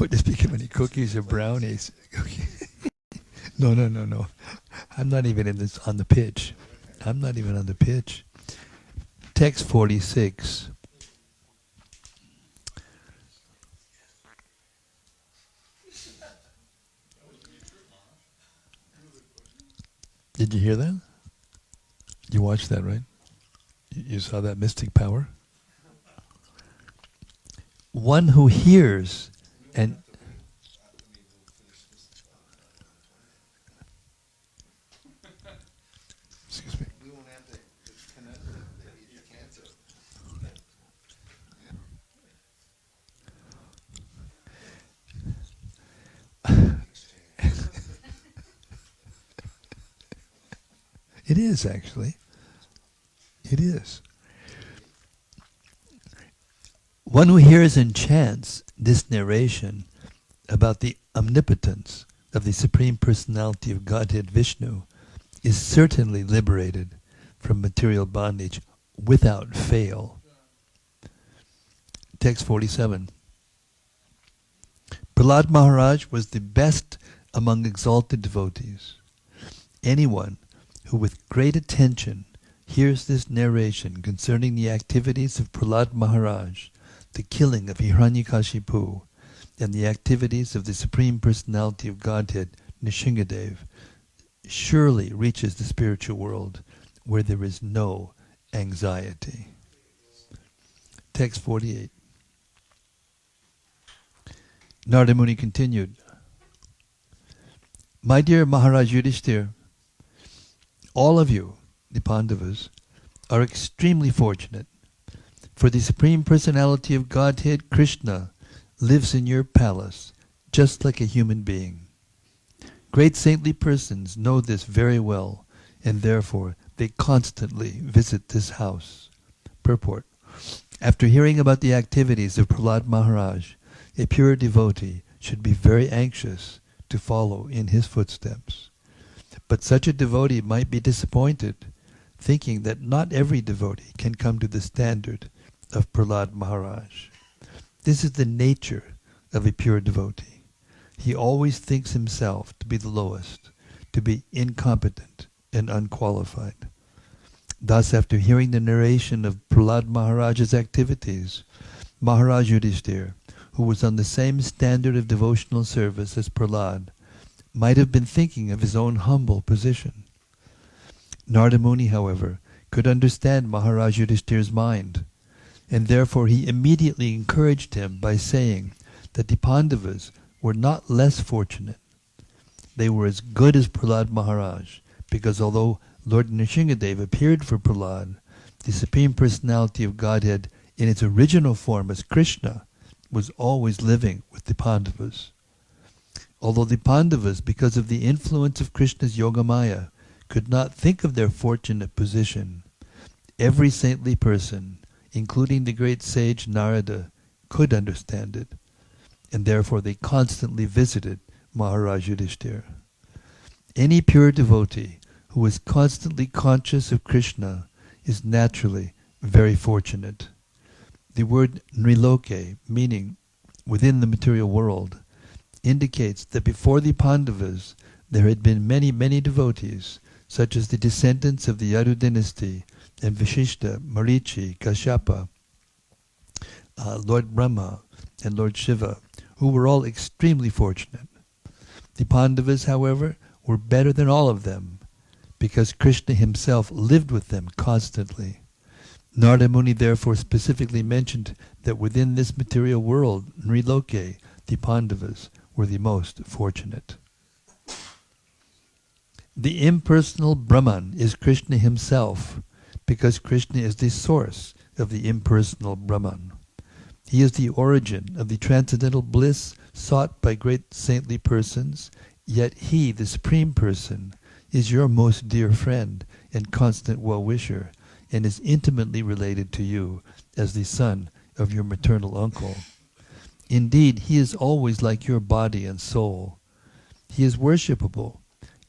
What, to speak of any cookies or brownies? No. I'm not even on the pitch. I'm not even on the pitch. Text 46. Did you hear that? You watched that, right? You saw that mystic power? One who hears and... Excuse me. We won't have to connect the cancer. It is, actually. It is. One who hears and chants this narration about the omnipotence of the Supreme Personality of Godhead Vishnu is certainly liberated from material bondage without fail. Text 47. Prahlad Maharaj was the best among exalted devotees. Anyone who with great attention hears this narration concerning the activities of Prahlad Maharaj, the killing of Hiranyakashipu, and the activities of the Supreme Personality of Godhead, Nrsingadev, surely reaches the spiritual world where there is no anxiety. Text 48. Narada Muni continued, My dear Maharaj Yudhishthir, all of you, the Pandavas, are extremely fortunate, for the Supreme Personality of Godhead, Krishna, lives in your palace, just like a human being. Great saintly persons know this very well, and therefore they constantly visit this house. Purport. After hearing about the activities of Prahlad Maharaj, a pure devotee should be very anxious to follow in his footsteps. But such a devotee might be disappointed, thinking that not every devotee can come to the standard of Prahlad Maharaj. This is the nature of a pure devotee. He always thinks himself to be the lowest, to be incompetent and unqualified. Thus, after hearing the narration of Prahlad Maharaj's activities, Maharaj Yudhishthir, who was on the same standard of devotional service as Prahlad, might have been thinking of his own humble position. Narada Muni, however, could understand Maharaj Yudhishthir's mind, and therefore he immediately encouraged him by saying that the Pandavas were not less fortunate. They were as good as Prahlad Maharaj, because although Lord Nrsingadev appeared for Prahlad, the Supreme Personality of Godhead in its original form as Krishna was always living with the Pandavas. Although the Pandavas, because of the influence of Krishna's Yogamaya, could not think of their fortunate position, every saintly person, including the great sage Narada, could understand it, and therefore they constantly visited Maharaj Yudhishthir. Any pure devotee who is constantly conscious of Krishna is naturally very fortunate. The word Nriloke, meaning within the material world, indicates that before the Pandavas there had been many, many devotees, such as the descendants of the Yadu dynasty and Vashishta, Marichi, Kashyapa, Lord Brahma, and Lord Shiva, who were all extremely fortunate. The Pandavas, however, were better than all of them, because Krishna himself lived with them constantly. Narada Muni therefore specifically mentioned that within this material world, Nriloke, the Pandavas, were the most fortunate. The impersonal Brahman is Krishna himself, because Krishna is the source of the impersonal Brahman. He is the origin of the transcendental bliss sought by great saintly persons, yet he, the Supreme Person, is your most dear friend and constant well-wisher, and is intimately related to you as the son of your maternal uncle. Indeed, he is always like your body and soul. He is worshipable,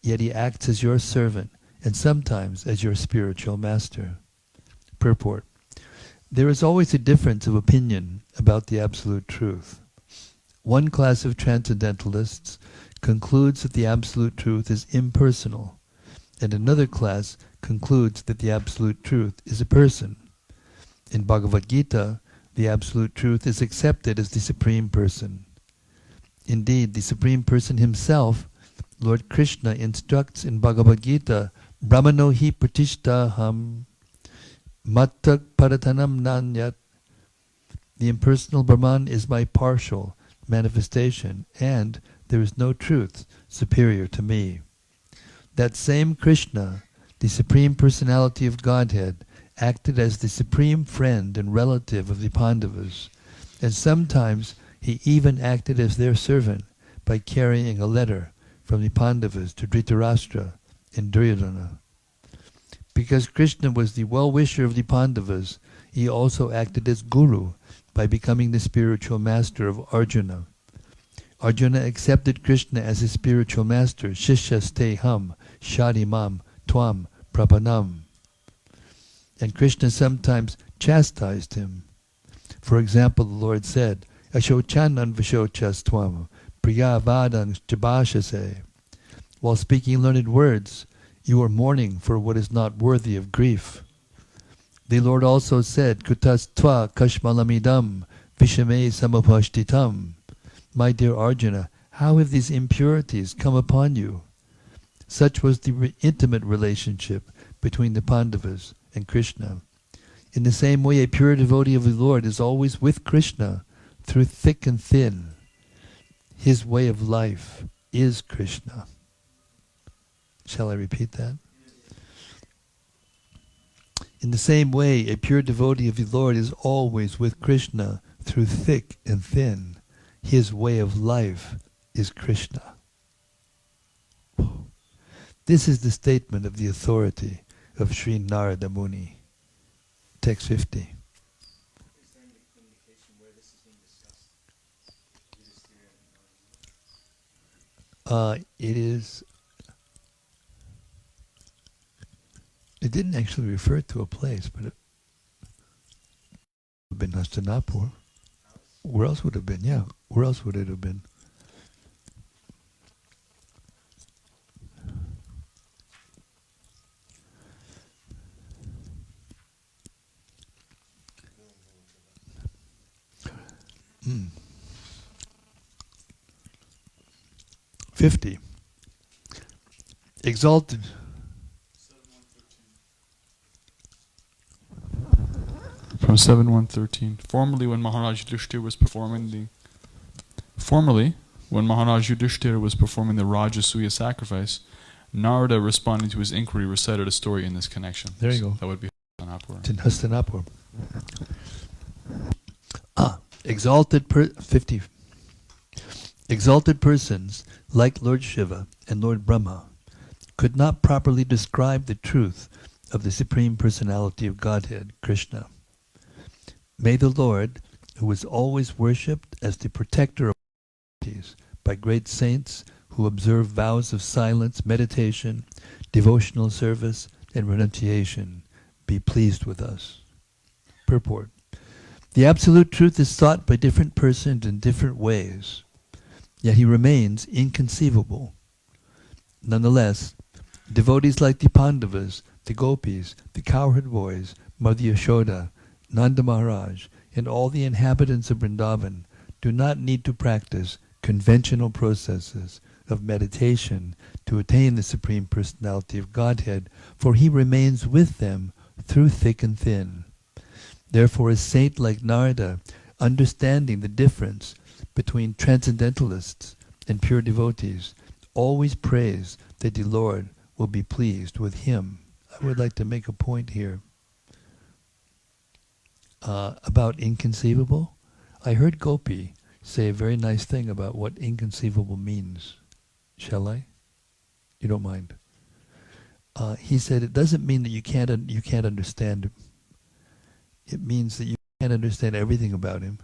yet he acts as your servant and sometimes as your spiritual master. Purport. There is always a difference of opinion about the absolute truth. One class of transcendentalists concludes that the Absolute Truth is impersonal, and another class concludes that the Absolute Truth is a person. In Bhagavad Gita, the Absolute Truth is accepted as the Supreme Person. Indeed, the Supreme Person himself, Lord Krishna, instructs in Bhagavad Gita, Brahmano hi pratishtaham mattak paratanam nanyat. The impersonal Brahman is my partial manifestation, and there is no truth superior to me. That same Krishna, the Supreme Personality of Godhead, acted as the supreme friend and relative of the Pandavas, and sometimes he even acted as their servant by carrying a letter from the Pandavas to Dhritarashtra and Duryodhana. Because Krishna was the well-wisher of the Pandavas, he also acted as guru by becoming the spiritual master of Arjuna. Arjuna accepted Krishna as his spiritual master, Shishyaste ham, Shadimam, Tvam, Prapanam. And Krishna sometimes chastised him. For example, the Lord said, Ashochanan Vishochas Tvam, Priyavadan Jabashase. While speaking learned words, you are mourning for what is not worthy of grief. The Lord also said, Kutas Tva Kashmalamidam Vishame Samapashtitam. My dear Arjuna, how have these impurities come upon you? Such was the intimate relationship between the Pandavas and Krishna. In the same way, a pure devotee of the Lord is always with Krishna through thick and thin. His way of life is Krishna. Shall I repeat that? In the same way, a pure devotee of the Lord is always with Krishna through thick and thin. His way of life is Krishna. This is the statement of the authority of Sri Narada Muni. Text 50. Is there any indication where this is being discussed? It didn't actually refer to a place, but it would have been Hastinapur. Where else would it have been? Yeah, where else would it have been? Mm. 50. Exalted. From 7.113. Formerly, when Maharaj Yudhishthira was performing the Rajasuya sacrifice, Narada, responding to his inquiry, recited a story in this connection. There you go. That would be Hastinapur. It's in Hastinapur. Exalted 50. Exalted persons like Lord Shiva and Lord Brahma could not properly describe the truth of the Supreme Personality of Godhead, Krishna. May the Lord, who is always worshipped as the protector of devotees by great saints who observe vows of silence, meditation, devotional service, and renunciation, be pleased with us. Purport. The Absolute Truth is sought by different persons in different ways, yet he remains inconceivable. Nonetheless, devotees like the Pandavas, the Gopis, the cowherd boys, Mother Yashoda, Nanda Maharaj, and all the inhabitants of Vrindavan do not need to practice conventional processes of meditation to attain the Supreme Personality of Godhead, for he remains with them through thick and thin. Therefore, a saint like Narada, understanding the difference between transcendentalists and pure devotees, always prays that the Lord will be pleased with him. I would like to make a point here about inconceivable. I heard Gopi say a very nice thing about what inconceivable means. Shall I? You don't mind? He said it doesn't mean that you can't understand him. It means that you can't understand everything about him,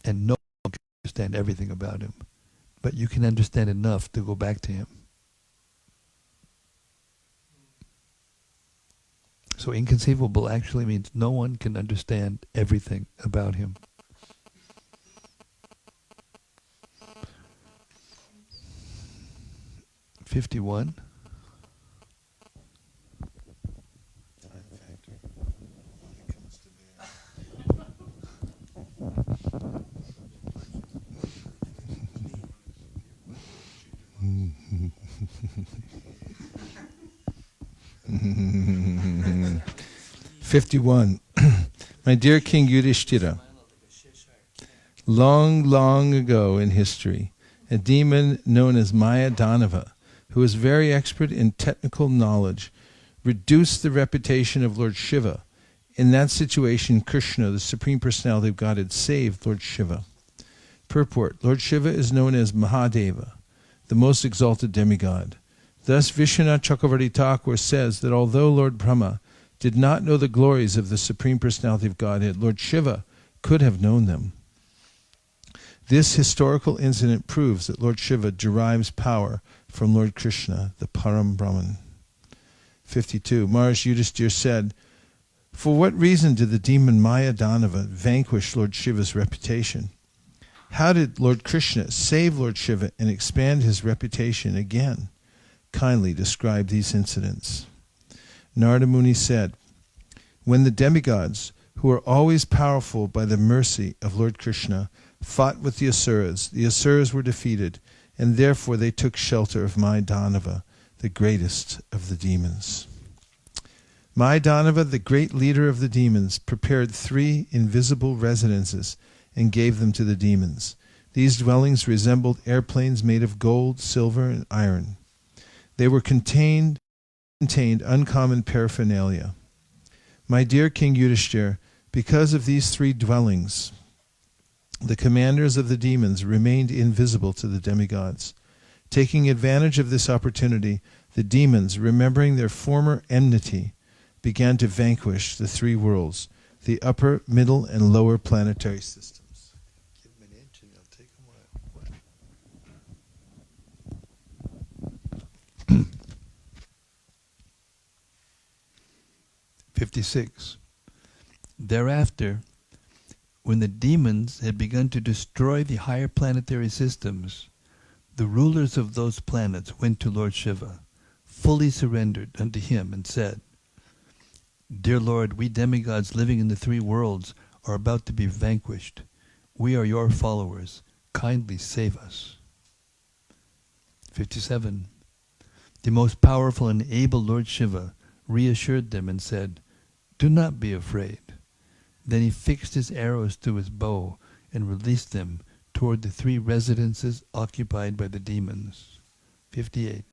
and no one can understand everything about him, but you can understand enough to go back to him. So inconceivable actually means no one can understand everything about him. 51. "51. My dear King Yudhishthira, long, long ago in history, a demon known as Maya Danava, who was very expert in technical knowledge, reduced the reputation of Lord Shiva. In that situation, Krishna, the Supreme Personality of Godhead, saved Lord Shiva." Purport: Lord Shiva is known as Mahadeva, the most exalted demigod. Thus, Vishwanath Chakravarti Thakur says that although Lord Brahma did not know the glories of the Supreme Personality of Godhead, Lord Shiva could have known them. This historical incident proves that Lord Shiva derives power from Lord Krishna, the Param Brahman. 52. Maharaj Yudhisthira said, "For what reason did the demon Maya Danava vanquish Lord Shiva's reputation? How did Lord Krishna save Lord Shiva and expand his reputation again? Kindly describe these incidents." Narada Muni said, "When the demigods, who are always powerful by the mercy of Lord Krishna, fought with the Asuras were defeated, and therefore they took shelter of Maya Danava, the greatest of the demons." Maya Danava, the great leader of the demons, prepared 3 invisible residences and gave them to the demons. These dwellings resembled airplanes made of gold, silver, and iron. They were contained uncommon paraphernalia. My dear King Yudhishthira, because of these 3 dwellings, the commanders of the demons remained invisible to the demigods. Taking advantage of this opportunity, the demons, remembering their former enmity, began to vanquish the 3 worlds, the upper, middle, and lower planetary systems. Give them an inch and they'll take them away. 56. Thereafter, when the demons had begun to destroy the higher planetary systems, the rulers of those planets went to Lord Shiva, fully surrendered unto him, and said, "Dear Lord, we demigods living in the 3 worlds are about to be vanquished. We are your followers. Kindly save us." 57. The most powerful and able Lord Shiva reassured them and said, "Do not be afraid." Then he fixed his arrows to his bow and released them toward the 3 residences occupied by the demons. 58.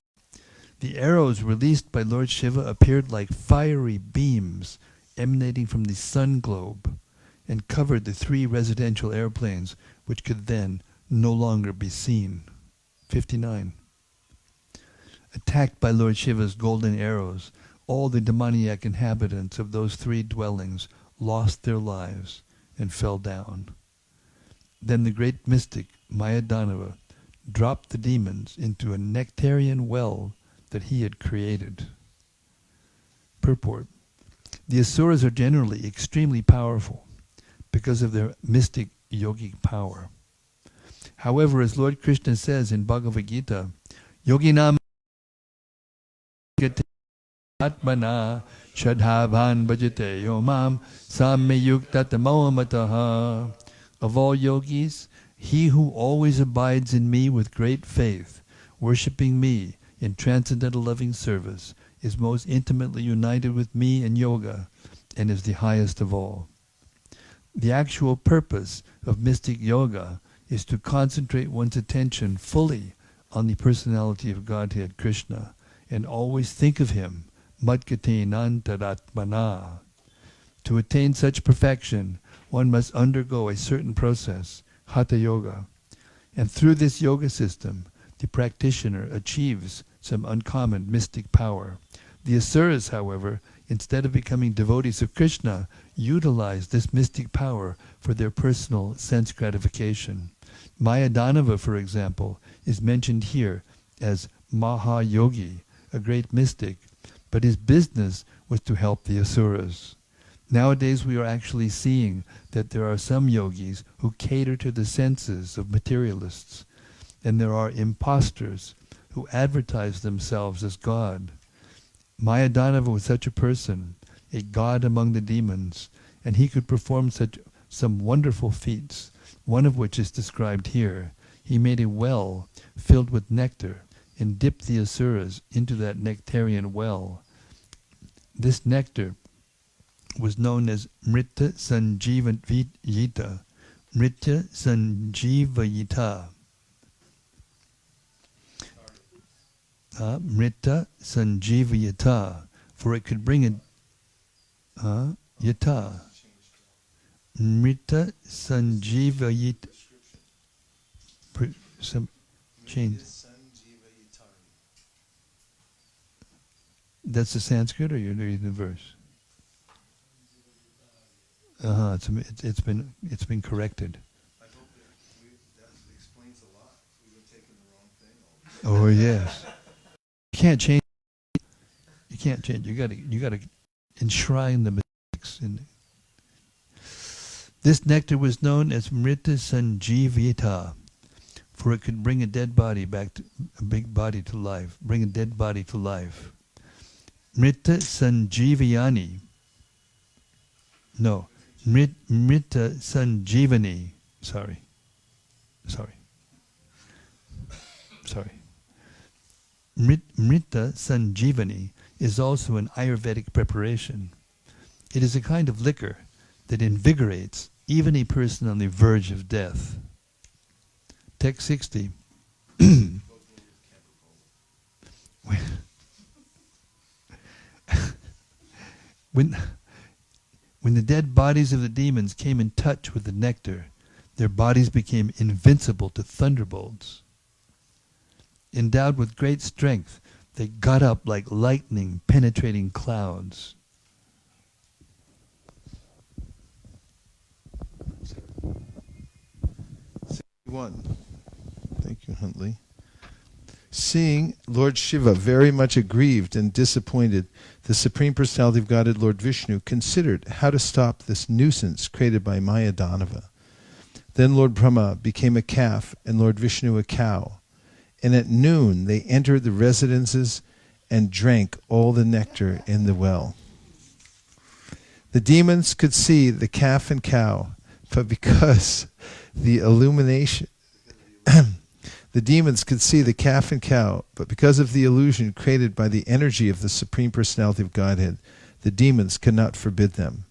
The arrows released by Lord Shiva appeared like fiery beams emanating from the sun globe and covered the 3 residential airplanes, which could then no longer be seen. 59. Attacked by Lord Shiva's golden arrows, all the demoniac inhabitants of those 3 dwellings lost their lives and fell down. Then the great mystic Maya Danava dropped the demons into a nectarian well that he had created. Purport: the Asuras are generally extremely powerful because of their mystic yogic power. However, as Lord Krishna says in Bhagavad Gita, Yoginam Atmana Shadhavan Bhajate Yomam Sammeyuktatamomataha. Of all yogis, he who always abides in me with great faith, worshipping me in transcendental loving service, is most intimately united with me in yoga and is the highest of all. The actual purpose of mystic yoga is to concentrate one's attention fully on the personality of Godhead Krishna and always think of him, Madgatenantaratmana. To attain such perfection, one must undergo a certain process, Hatha Yoga, and through this yoga system, the practitioner achieves some uncommon mystic power. The Asuras, however, instead of becoming devotees of Krishna, utilize this mystic power for their personal sense gratification. Maya Danava, for example, is mentioned here as Mahayogi, a great mystic, but his business was to help the Asuras. Nowadays we are actually seeing that there are some yogis who cater to the senses of materialists, and there are impostors who advertised themselves as God. Mayadanava was such a person, a god among the demons, and he could perform some wonderful feats, one of which is described here. He made a well filled with nectar and dipped the asuras into that nectarian well. This nectar was known as Mrita Sanjivayita. Mrita Sanjivayita. Mrita Sanjivayita. For it could bring a yata. Mrita Sanjivayita. Some change. That's the Sanskrit, or you're reading the verse? It's been corrected. I hope that explains a lot. We've been taking the wrong thing. Oh yes. You can't change. You can't change. You gotta enshrine the mistakes in. This nectar was known as Mrita Sanjivita, for it could bring a dead body back to a big body to life. Bring a dead body to life. Mrita Sanjivayani. No, Mrita Sanjivani. Sorry. Mrita Sanjivani is also an Ayurvedic preparation. It is a kind of liquor that invigorates even a person on the verge of death. Text 60. When the dead bodies of the demons came in touch with the nectar, their bodies became invincible to thunderbolts. Endowed with great strength, they got up like lightning penetrating clouds. One. Thank you, Huntley. Seeing Lord Shiva very much aggrieved and disappointed, the Supreme Personality of Godhead, Lord Vishnu, considered how to stop this nuisance created by Mayadanava. Then Lord Brahma became a calf and Lord Vishnu a cow. And at noon they entered the residences and drank all the nectar in the well. The demons could see the calf and cow, but because the illumination... The demons could see the calf and cow, but because of the illusion created by the energy of the Supreme Personality of Godhead, the demons could not forbid them.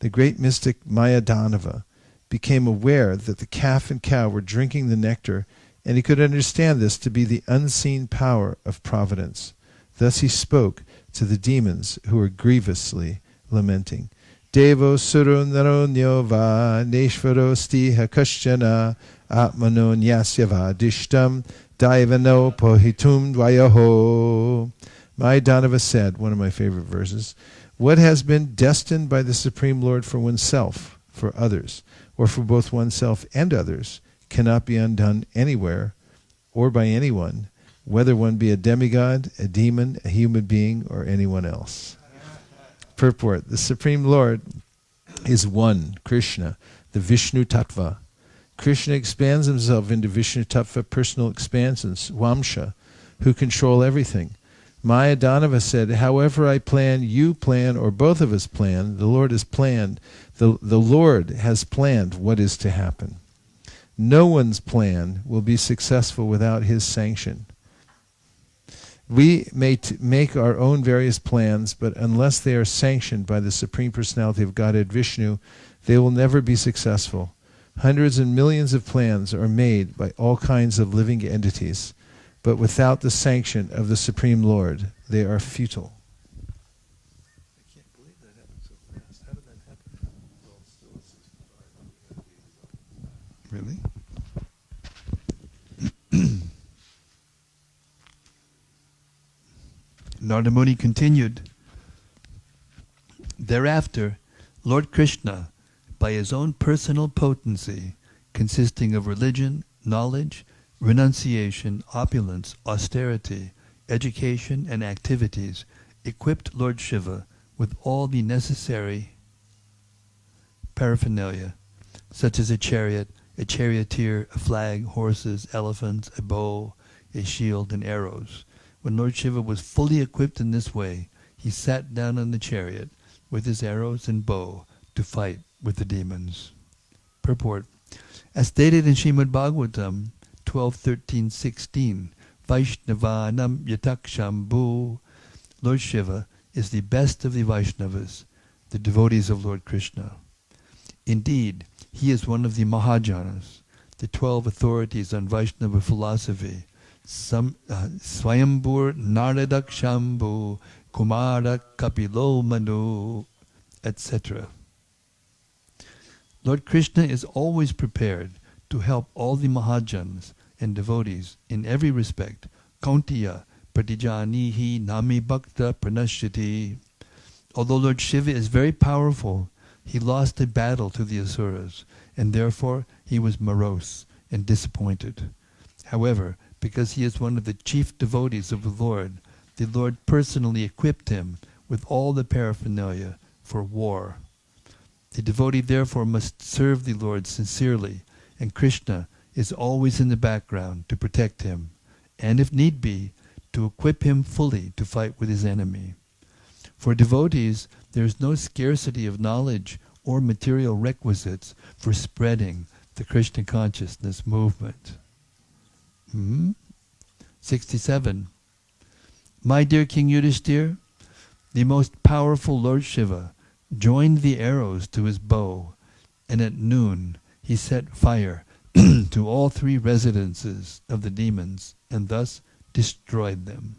The great mystic Mayadanava became aware that the calf and cow were drinking the nectar, and he could understand this to be the unseen power of providence. Thus he spoke to the demons who were grievously lamenting. Devo suro naro nyova neshvaro stiha kaschana atmano nyasyava dishtam daivano pohitum dvayaho. Mayadanava said, one of my favorite verses, what has been destined by the Supreme Lord for oneself, for others, or for both oneself and others, cannot be undone anywhere or by anyone, whether one be a demigod, a demon, a human being, or anyone else. Purport. The Supreme Lord is one, Krishna, the Vishnu Tattva. Krishna expands himself into Vishnu Tattva personal expansions, Vamsha, who control everything. Mayadanava said, however I plan, you plan, or both of us plan, the Lord has planned. The Lord has planned what is to happen. No one's plan will be successful without his sanction. We may make our own various plans, but unless they are sanctioned by the Supreme Personality of Godhead Vishnu, they will never be successful. Hundreds and millions of plans are made by all kinds of living entities, but without the sanction of the Supreme Lord, they are futile. I can't believe that happened so fast. How did that happen? Really? Narada Muni continued, thereafter, Lord Krishna, by his own personal potency, consisting of religion, knowledge, renunciation, opulence, austerity, education, and activities, equipped Lord Shiva with all the necessary paraphernalia, such as a chariot, a charioteer, a flag, horses, elephants, a bow, a shield, and arrows. When Lord Shiva was fully equipped in this way, he sat down on the chariot with his arrows and bow to fight with the demons. Purport. As stated in Srimad Bhagavatam 12:13-16, Vaishnavanam yatakshambhu, Lord Shiva is the best of the Vaishnavas, the devotees of Lord Krishna. Indeed, he is one of the Mahajanas, the 12 authorities on Vaishnava philosophy, Swayambhur Naradak Shambhu, Kumara Kapilo Manu, etc. Lord Krishna is always prepared to help all the Mahajanas and devotees in every respect. Kauntiya Pratijanihi Nami Bhakta Pranashyati. Although Lord Shiva is very powerful, he lost a battle to the Asuras, and therefore he was morose and disappointed. However, because he is one of the chief devotees of the Lord personally equipped him with all the paraphernalia for war. The devotee therefore must serve the Lord sincerely, and Krishna is always in the background to protect him, and if need be, to equip him fully to fight with his enemy. For devotees, there is no scarcity of knowledge or material requisites for spreading the Krishna consciousness movement. 67. My dear King Yudhishthir, the most powerful Lord Shiva joined the arrows to his bow, and at noon he set fire to all 3 residences of the demons, and thus destroyed them.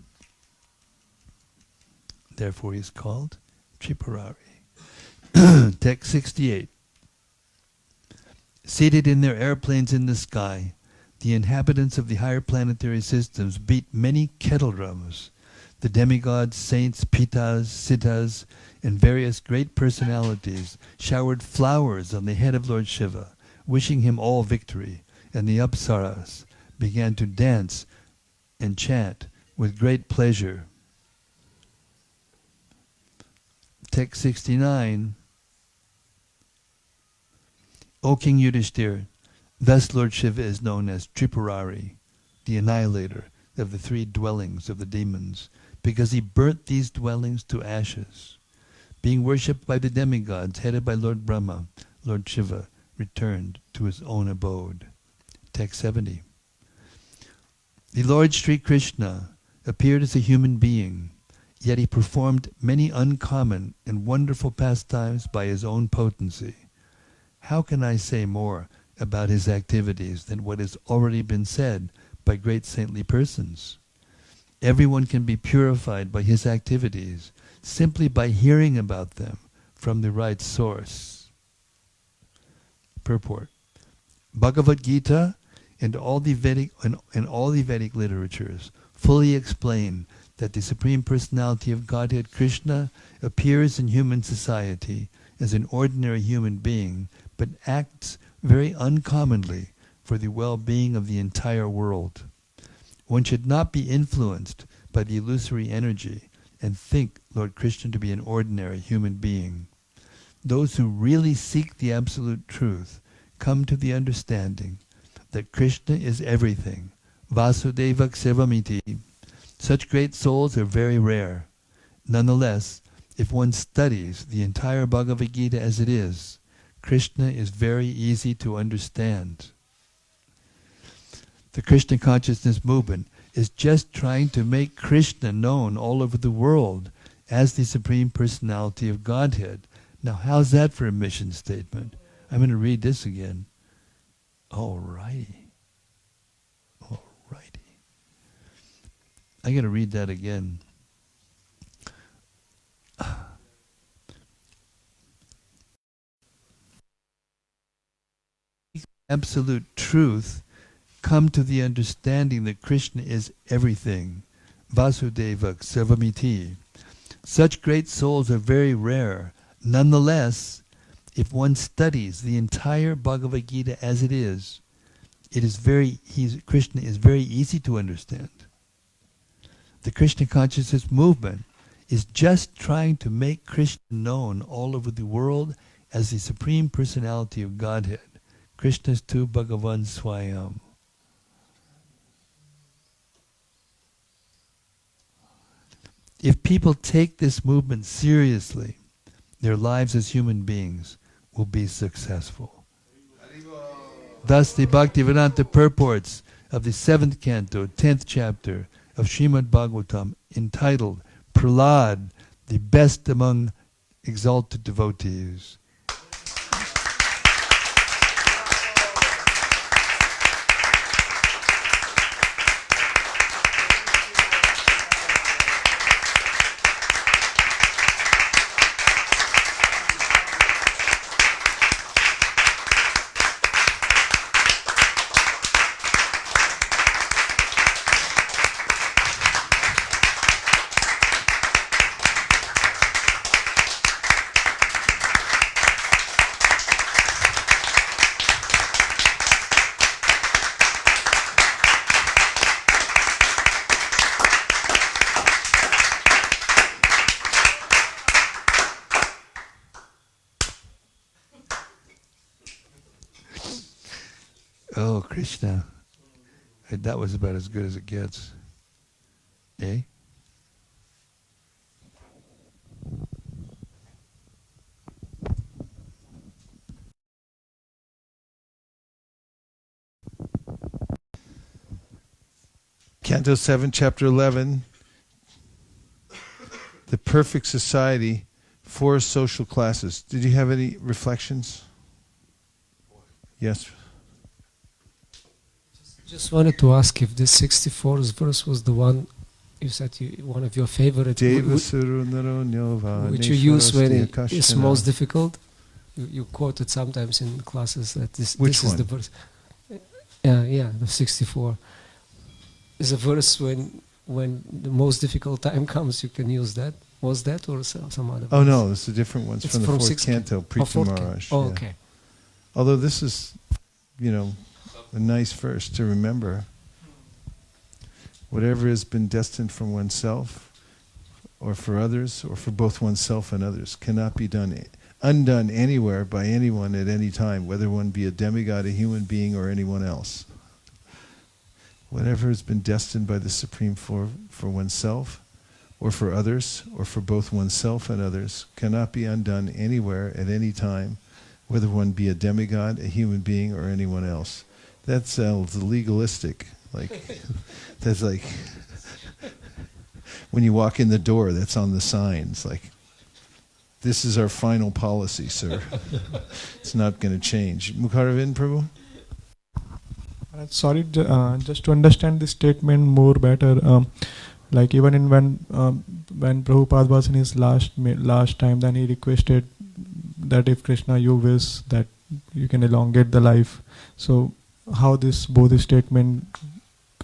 Therefore he is called Tripurari. Text 68. Seated in their airplanes in the sky, the inhabitants of the higher planetary systems beat many kettle drums. The demigods, saints, pitas, siddhas, and various great personalities showered flowers on the head of Lord Shiva, wishing him all victory, and the apsaras began to dance and chant with great pleasure. Text 69. O King Yudhishthir, thus Lord Shiva is known as Tripurari, the annihilator of the 3 dwellings of the demons, because he burnt these dwellings to ashes. Being worshipped by the demigods headed by Lord Brahma, Lord Shiva returned to his own abode. Text 70. The Lord Sri Krishna appeared as a human being, yet he performed many uncommon and wonderful pastimes by his own potency. How can I say more about his activities than what has already been said by great saintly persons? Everyone can be purified by his activities simply by hearing about them from the right source. Purport. Bhagavad Gita and all the Vedic literatures fully explain that the Supreme Personality of Godhead Krishna appears in human society as an ordinary human being, but acts very uncommonly for the well-being of the entire world. One should not be influenced by the illusory energy and think Lord Krishna to be an ordinary human being. Those who really seek the absolute truth come to the understanding that Krishna is everything. Vasudeva Ksevamiti. Such great souls are very rare. Nonetheless, if one studies the entire Bhagavad Gita as it is, Krishna is very easy to understand. The Krishna consciousness movement is just trying to make Krishna known all over the world as the Supreme Personality of Godhead. Now, how's that for a mission statement? I'm going to read this again. All righty. I'm going to read that again. Absolute truth, come to the understanding that Krishna is everything. Vasudeva Sarvamiti. Such great souls are very rare. Nonetheless, if one studies the entire Bhagavad Gita as it is Krishna is very easy to understand. The Krishna consciousness movement is just trying to make Krishna known all over the world as the Supreme Personality of Godhead. Krishna's tu Bhagavan Swayam. If people take this movement seriously, their lives as human beings will be successful. Thus the Bhaktivedanta purports of the 7th canto, 10th chapter of Srimad Bhagavatam, entitled Prahlad, the best among exalted devotees. Oh, Krishna. That was about as good as it gets. Eh? Canto 7, Chapter 11, The Perfect Society, 4 Social Classes. Did you have any reflections? Yes. Just wanted to ask if this 64th verse was the one you said one of your favorite, which you use when it's most difficult. You quote it sometimes in classes that this is the verse. Yeah, the 64 is a verse when the most difficult time comes. You can use that. Was that or some other? Oh verse? no, it's a different one. It's from the 4th canto, Preeti Maharaj. Oh, okay. Although this is, a nice verse to remember. Whatever has been destined for oneself, or for others, or for both oneself and others, cannot be undone anywhere by anyone at any time, whether one be a demigod, a human being, or anyone else. Whatever has been destined by the Supreme for oneself, or for others, or for both oneself and others, cannot be undone anywhere at any time, whether one be a demigod, a human being, or anyone else. That sounds legalistic. That's like when you walk in the door, that's on the sign. It's like, this is our final policy, sir. It's not going to change. Mukharavind, Prabhu? Sorry, just to understand this statement more better, like even when Prabhupada was in his last time, then he requested that if Krishna you wish that you can elongate the life. So how this both statement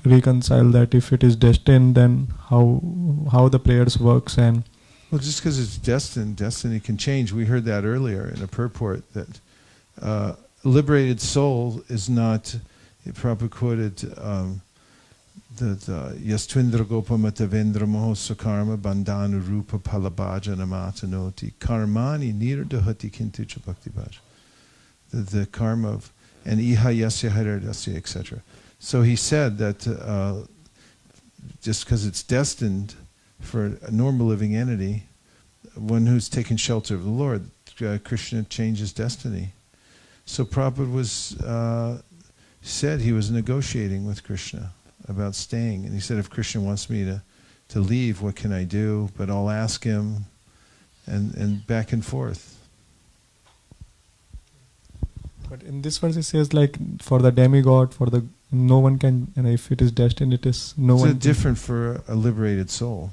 reconcile that if it is destined, then how the prayers works? And well, just because it's destined, destiny can change. We heard that earlier in a purport that liberated soul is not. Prabhupada quoted that Yastvindra Gopamata Vendra Mohosa Karma Bandhanu Rupa Palabhajana Matanoti Karmani Nirdahati Kintucha Bhakti Bhaja. The karma of and Iha Yasya Haradasya, etc. So he said that just because it's destined for a normal living entity, one who's taken shelter of the Lord, Krishna changes destiny. So Prabhupada was said he was negotiating with Krishna about staying, and he said, if Krishna wants me to leave, what can I do? But I'll ask him, and back and forth. But in this verse it says like for the demigod, for the no one can, and if it is destined, it is no one. It's different for a liberated soul.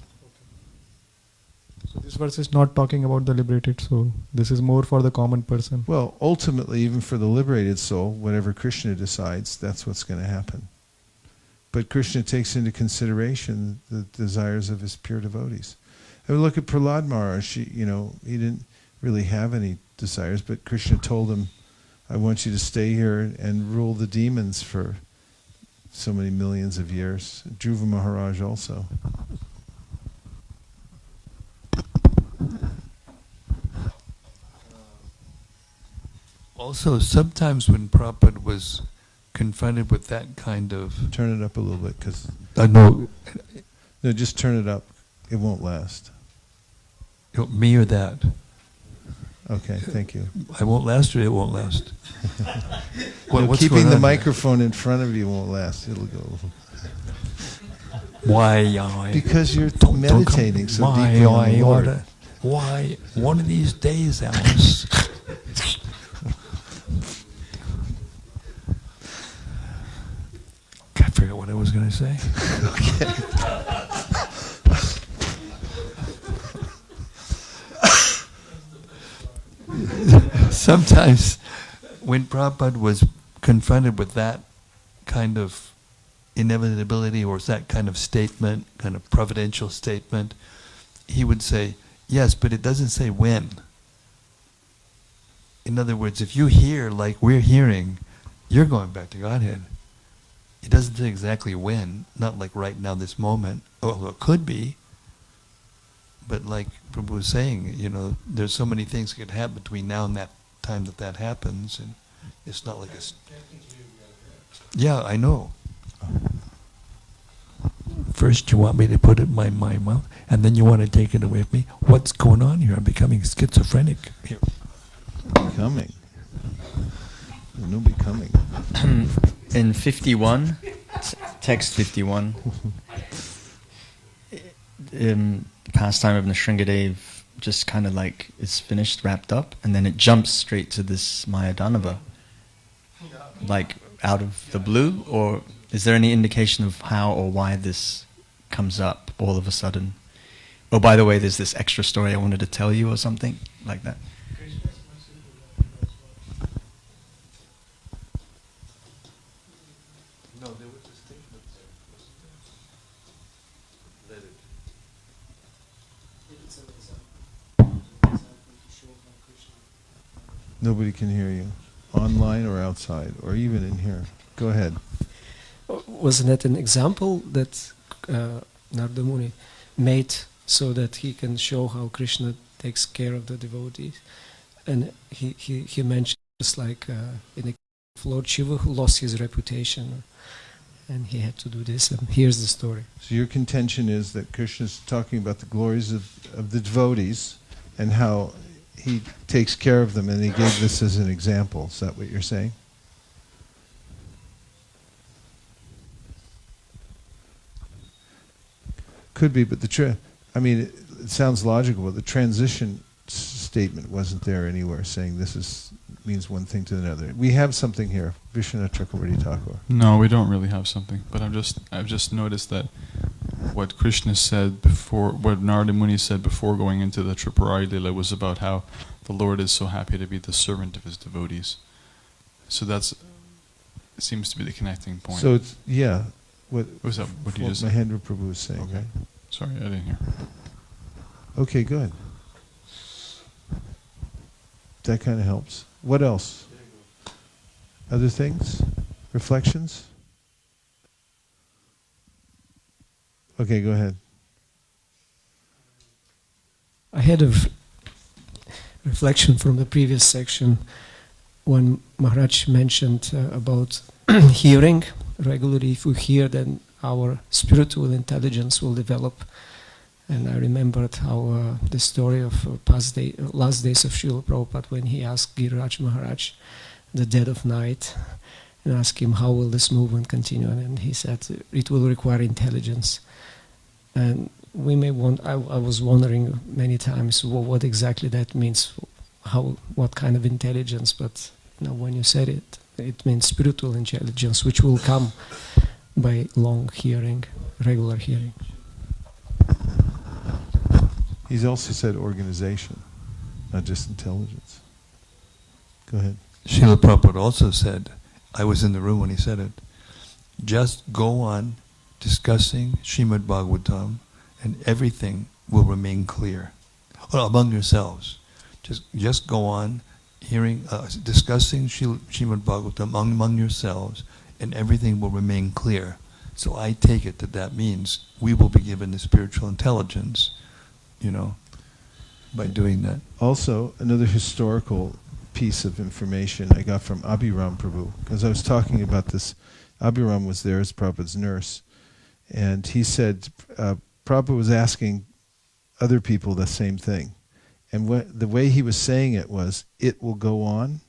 So this verse is not talking about the liberated soul. This is more for the common person. Well, ultimately, even for the liberated soul, whatever Krishna decides, that's what's going to happen. But Krishna takes into consideration the desires of his pure devotees. I mean, look at Prahlad Maharaj. He didn't really have any desires, but Krishna told him, I want you to stay here and rule the demons for so many millions of years. Dhruva Maharaj also. Also, sometimes when Prabhupada was confronted with that kind of... Turn it up a little bit, because... No, No, just turn it up. it won't last. Me or that? Okay, thank you. I won't last or it won't last? What's keeping going the on microphone in front of you won't last. It'll go. Why? Because you're Don't meditating come, so deeply on the Lord. Why? One of these days, Alice. I forget what I was going to say. Sometimes when Prabhupada was confronted with that kind of inevitability or that kind of statement, kind of providential statement, he would say, yes, but it doesn't say when. In other words, if you hear like we're hearing, you're going back to Godhead. It doesn't say exactly when, not like right now, this moment. Oh, it could be. But like Prabhu was saying, there's so many things that could happen between now and that time that happens, and it's not like a... Yeah, I know. First you want me to put it in my mouth, and then you want to take it away from me. What's going on here? I'm becoming schizophrenic here. Becoming? There's no becoming. In 51, text 51, pastime of Nrsingadev just kind of like it's finished, wrapped up, and then it jumps straight to this Mayadanava, like out of the blue, or is there any indication of how or why this comes up all of a sudden? Oh, by the way, there's this extra story I wanted to tell you or something like that. No, there was a statement there. Nobody can hear you. Online or outside, or even in here. Go ahead. Wasn't it an example that Narada Muni made so that he can show how Krishna takes care of the devotees? And he mentioned just like in a Lord Shiva who lost his reputation, and he had to do this, and here's the story. So your contention is that Krishna is talking about the glories of the devotees and how he takes care of them, and he gave this as an example. Is that what you're saying? Could be, but it sounds logical, but the transition statement wasn't there anywhere saying this means one thing to another. We have something here, Vishwanath Chakravarti Thakur. No, we don't really have something, but I've just noticed that what Krishna said before, what Narada Muni said before going into the Tripurari Lila was about how the Lord is so happy to be the servant of his devotees. So it seems to be the connecting point. So it's, yeah, what you just Mahendra Prabhu was saying. Okay. Right? Sorry, I didn't hear. Okay, good. That kind of helps. What else? Other things? Reflections? Okay, go ahead. I had a reflection from the previous section when Maharaj mentioned about hearing. Regularly, if we hear, then our spiritual intelligence will develop. And I remembered how the story of last days of Srila Prabhupada, when he asked Giriraj Maharaj, the dead of night, and asked him, how will this movement continue? And he said, it will require intelligence. And we may want, I was wondering many times what exactly that means, what kind of intelligence, but when you said it, it means spiritual intelligence, which will come by long hearing, regular hearing. He's also said organization, not just intelligence. Go ahead. Srila Prabhupada also said, I was in the room when he said it, just go on discussing Srimad Bhagavatam and everything will remain clear. Well, among yourselves. Just go on discussing Srimad Bhagavatam among yourselves and everything will remain clear. So I take it that means we will be given the spiritual intelligence, by doing that. Also, another historical piece of information I got from Abhiram Prabhu, because I was talking about this. Abhiram was there as Prabhupada's nurse, and he said Prabhupada was asking other people the same thing. And the way he was saying it was, it will go on.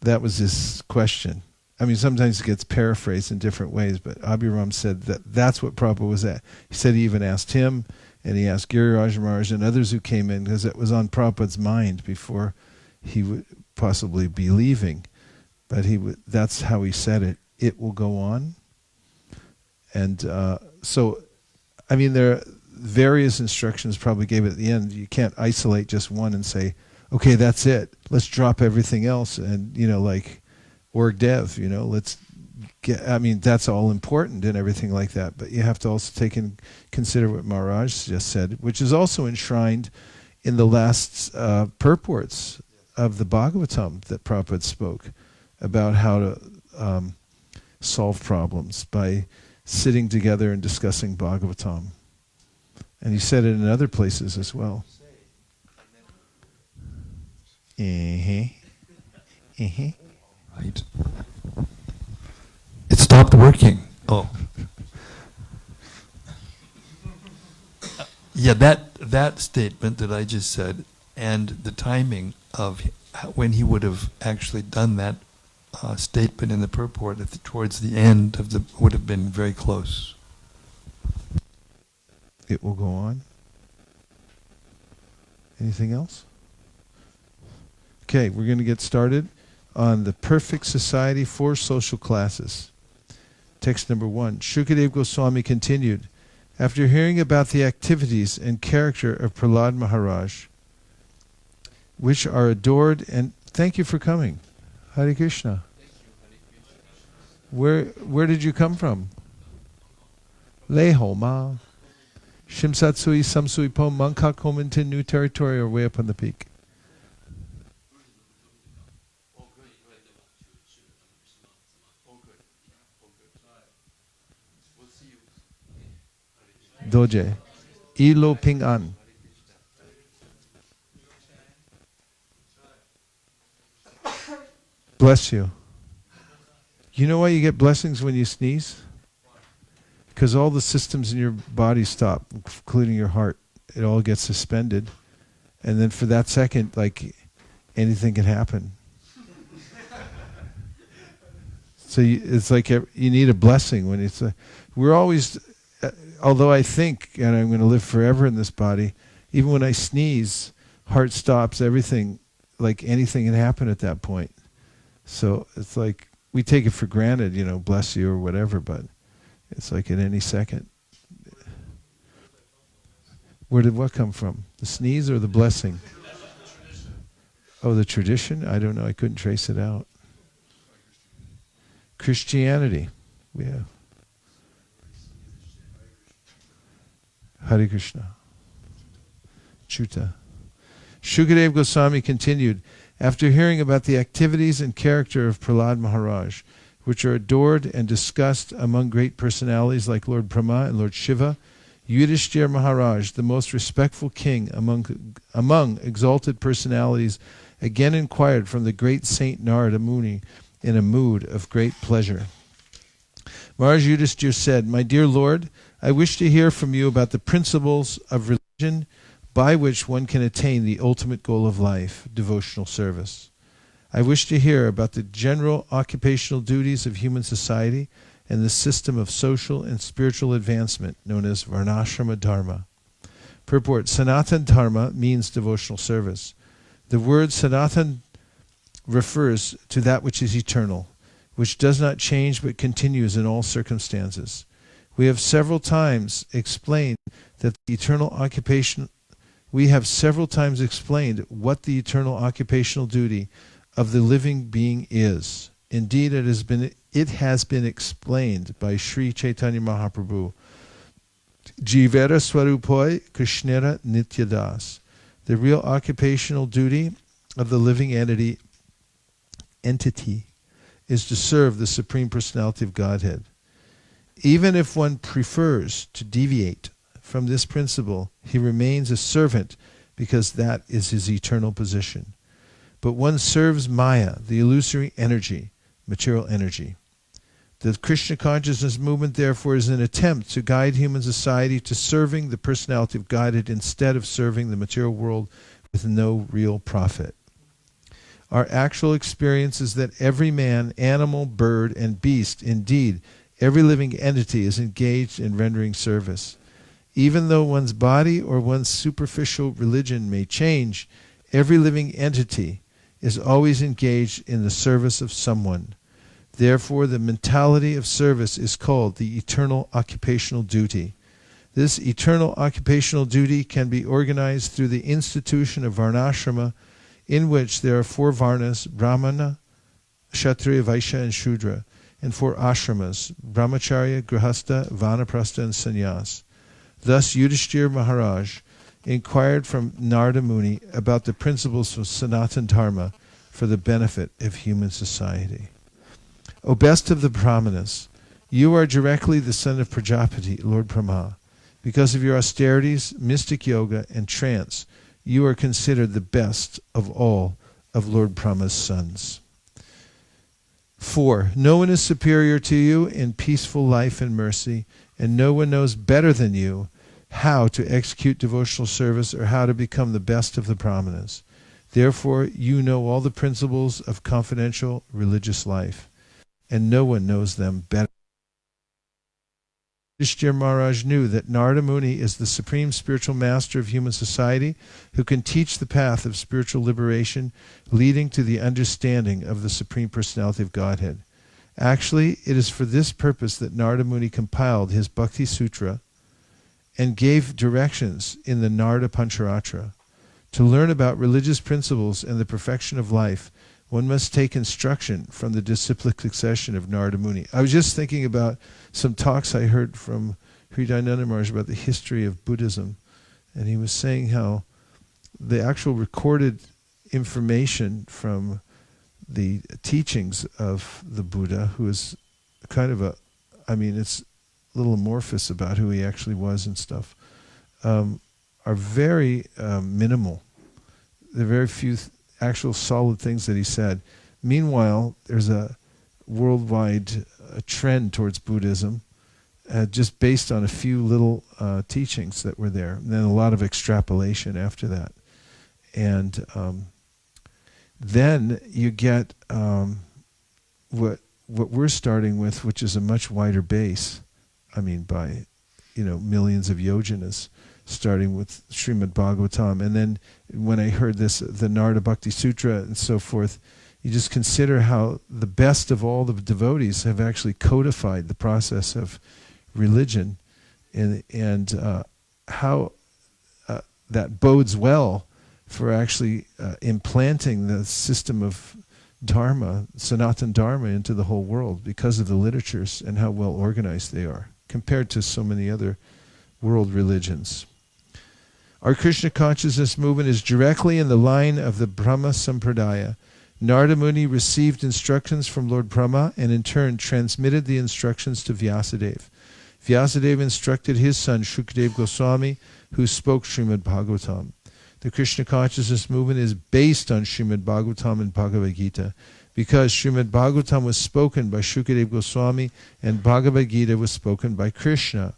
That was his question. I mean, sometimes it gets paraphrased in different ways, but Abhiram said that's what Prabhupada was at. He said he even asked him, and he asked Giriraj Maharaj and others who came in, because it was on Prabhupada's mind before he would possibly be leaving. But that's how he said it. It will go on. And so, I mean, there are various instructions Prabhupada gave at the end. You can't isolate just one and say, okay, that's it. Let's drop everything else. And, like Org Dev, let's get, I mean, that's all important and everything like that. But you have to also take and consider what Maharaj just said, which is also enshrined in the last purports of the Bhagavatam that Prabhupada spoke about how to solve problems by sitting together and discussing Bhagavatam. And he said it in other places as well. Right. It stopped working. Oh. Yeah, that statement that I just said and the timing of when he would have actually done that statement in the purport towards the end of would have been very close. It will go on. Anything else? Okay, we're going to get started on the Perfect Society for Social Classes. Text number 1. Shukadeva Goswami continued, after hearing about the activities and character of Prahlad Maharaj, which are adored and... Thank you for coming. Hare Krishna. Where did you come from? Leho Ma. Shimsatsui Samsui Po Mangkok Hominton, New Territory, or way up on the peak? Doje. Ilo Ping An. Bless you. You know why you get blessings when you sneeze? Because all the systems in your body stop, including your heart. It all gets suspended. And then for that second, like, anything can happen. So it's like you need a blessing when it's... we're always... although I think, and I'm going to live forever in this body, even when I sneeze, heart stops, everything, like anything can happen at that point. So it's like, we take it for granted, bless you or whatever, but it's like at any second. Where did what come from? The sneeze or the blessing? Oh, the tradition? I don't know. I couldn't trace it out. Christianity. Yeah. Hare Krishna. Chuta. Shukadeva Goswami continued, after hearing about the activities and character of Prahlad Maharaj, which are adored and discussed among great personalities like Lord Brahma and Lord Shiva, Yudhishthira Maharaj, the most respectful king among exalted personalities, again inquired from the great Saint Narada Muni in a mood of great pleasure. Maharaj Yudhishthira said, my dear Lord, I wish to hear from you about the principles of religion by which one can attain the ultimate goal of life, devotional service. I wish to hear about the general occupational duties of human society and the system of social and spiritual advancement known as Varnashrama Dharma. Purport: Sanatan Dharma means devotional service. The word Sanatan refers to that which is eternal, which does not change but continues in all circumstances. We have several times explained what the eternal occupational duty of the living being is. Indeed, it has been explained by Sri Chaitanya Mahaprabhu. Jivera Swarupoi Krishnera Nityadas. The real occupational duty of the living entity is to serve the Supreme Personality of Godhead. Even if one prefers to deviate from this principle, he remains a servant because that is his eternal position. But one serves Maya, the illusory energy, material energy. The Krishna consciousness movement, therefore, is an attempt to guide human society to serving the personality of Godhead instead of serving the material world with no real profit. Our actual experience is that every man, animal, bird, and beast, indeed, every living entity is engaged in rendering service. Even though one's body or one's superficial religion may change, every living entity is always engaged in the service of someone. Therefore, the mentality of service is called the eternal occupational duty. This eternal occupational duty can be organized through the institution of Varnashrama, in which there are 4 Varnas, Brahmana, Kshatriya, Vaishya, and Shudra, and 4 ashramas, Brahmacharya, Grihastha, Vanaprastha, and Sannyas. Thus Yudhishthira Maharaj inquired from Narada Muni about the principles of Sanatana Dharma for the benefit of human society. O best of the Brahmanas, you are directly the son of Prajapati, Lord Brahma. Because of your austerities, mystic yoga, and trance, you are considered the best of all of Lord Brahma's sons. 4. No one is superior to you in peaceful life and mercy, and no one knows better than you how to execute devotional service or how to become the best of the Brahmanas. Therefore, you know all the principles of confidential religious life, and no one knows them better. Yudhishthira Maharaj knew that Narada Muni is the supreme spiritual master of human society who can teach the path of spiritual liberation leading to the understanding of the Supreme Personality of Godhead. Actually, it is for this purpose that Narada Muni compiled his Bhakti Sutra and gave directions in the Narada Pancharatra. To learn about religious principles and the perfection of life, one must take instruction from the disciplic succession of Narada Muni. I was just thinking about some talks I heard from Hridayananda Maharaj about the history of Buddhism, and he was saying how the actual recorded information from the teachings of the Buddha, who is kind of it's a little amorphous about who he actually was and stuff, are very minimal. There are very few actual solid things that he said. Meanwhile, there's a worldwide trend towards Buddhism, just based on a few little teachings that were there, and then a lot of extrapolation after that. And then you get what we're starting with, which is a much wider base. By millions of yojanas, starting with Srimad Bhagavatam. And then when I heard this, the Narada Bhakti Sutra and so forth, you just consider how the best of all the devotees have actually codified the process of religion, and how that bodes well for actually implanting the system of Dharma, Sanatana Dharma, into the whole world because of the literatures and how well organized they are compared to so many other world religions. Our Krishna consciousness movement is directly in the line of the Brahma Sampradaya. Narada Muni received instructions from Lord Brahma and in turn transmitted the instructions to Vyasadeva. Vyasadeva instructed his son Shukadeva Goswami, who spoke Srimad Bhagavatam. The Krishna consciousness movement is based on Srimad Bhagavatam and Bhagavad Gita, because Srimad Bhagavatam was spoken by Shukadeva Goswami and Bhagavad Gita was spoken by Krishna.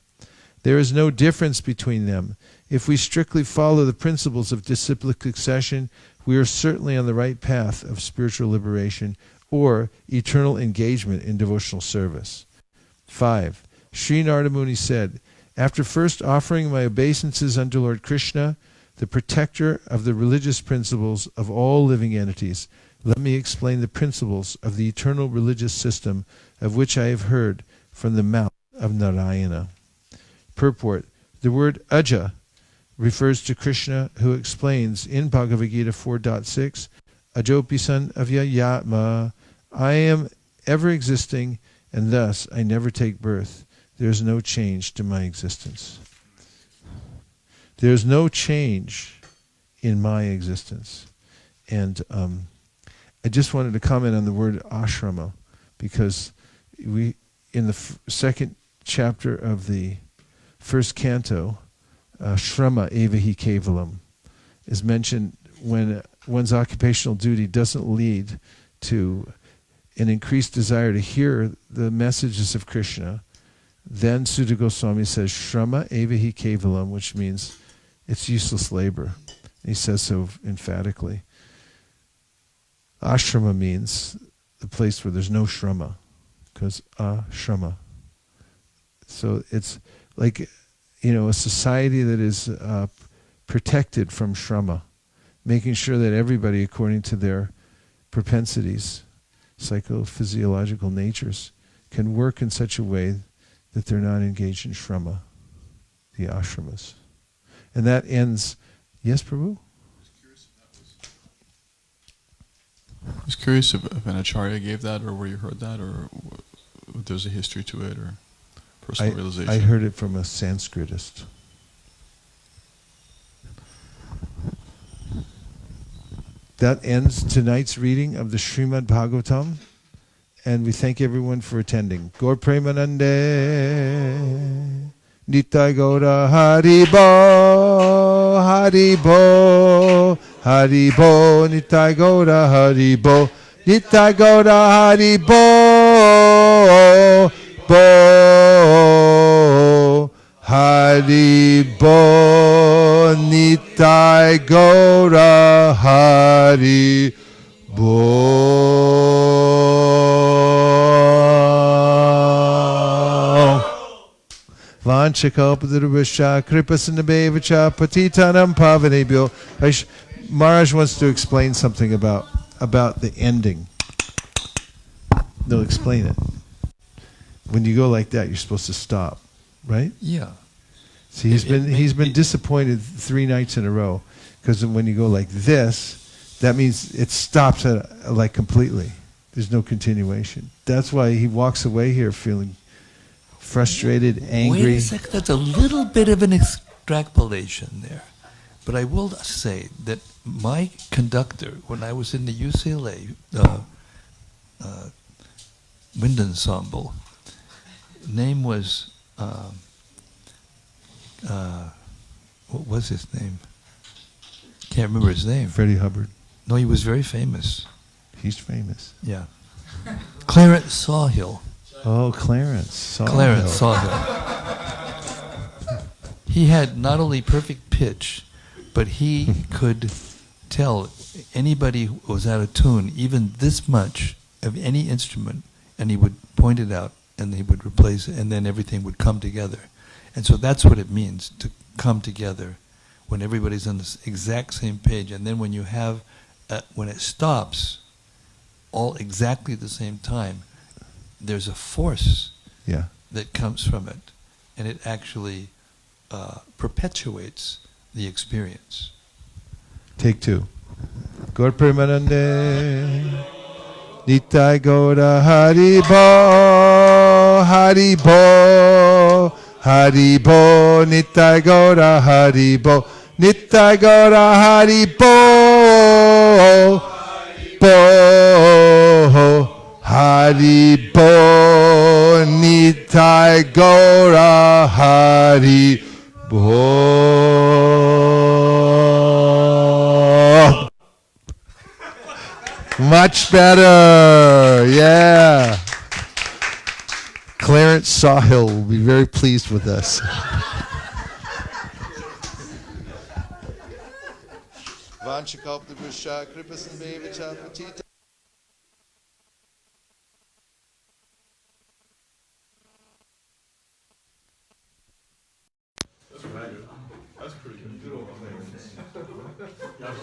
There is no difference between them. If we strictly follow the principles of disciplic succession, we are certainly on the right path of spiritual liberation or eternal engagement in devotional service. 5. Sri Narada Muni said, after first offering my obeisances unto Lord Krishna, the protector of the religious principles of all living entities, let me explain the principles of the eternal religious system of which I have heard from the mouth of Narayana. Purport. The word Aja refers to Krishna, who explains in Bhagavad Gita 4.6, Ajopisan avyayatma, I am ever existing, and thus I never take birth. There is no change to my existence. There is no change in my existence. And I just wanted to comment on the word ashrama, because we, in the second chapter of the first canto, Shrama Evahi Kevalam is mentioned when one's occupational duty doesn't lead to an increased desire to hear the messages of Krishna, then Sutta Goswami says, Shrama evahi kevalam, which means it's useless labor. He says so emphatically. Ashrama means the place where there's no shrama, because ashrama. So it's like, a society that is protected from shrama, making sure that everybody, according to their propensities, psychophysiological natures, can work in such a way that they're not engaged in shrama, the ashramas. And that ends, yes, Prabhu? I was curious if an acharya gave that, or where you heard that, or if there's a history to it, or personal realization. I heard it from a Sanskritist. That ends tonight's reading of the Srimad Bhagavatam, and we thank everyone for attending. Gaur Premanande, Nitai Gaura Haribo, Haribo, Haribo, Nitai Gaura Haribo, Nitai Gaura Haribo, Bo, Haribo, Nitai Gaura Haribo. Vanchakalpadarubhascha kripasinabhevacha patitanam pavanebhyo. Maharaj wants to explain something about the ending. They'll explain it. When you go like that, you're supposed to stop, right? Yeah. See, he's been disappointed 3 nights in a row, because when you go like this, that means it stops like completely. There's no continuation. That's why he walks away here feeling frustrated, angry. Wait a second, that's a little bit of an extrapolation there. But I will say that my conductor, when I was in the UCLA wind ensemble, name was, what was his name? Can't remember his name. Freddie Hubbard. No, he was very famous. He's famous. Yeah. Clarence Sawhill. Oh, Clarence Sawhill. Clarence Sawhill. He had not only perfect pitch, but he could tell anybody who was out of tune, even this much of any instrument, and he would point it out, and he would replace it, and then everything would come together. And so that's what it means, to come together, when everybody's on the exact same page. And then when you have, when it stops, all exactly at the same time, there's a force that comes from it, and it actually perpetuates the experience. Take 2. Gaur Premanande, Nitai Gaura Haribo, Haribo, Haribo, Nitai Gaura Haribo, Nitai Gaura Haribo, Bo, Haribo, Nitai Gaura Haribo. Much better, yeah. Clarence Sawhill will be very pleased with us. That's pretty good.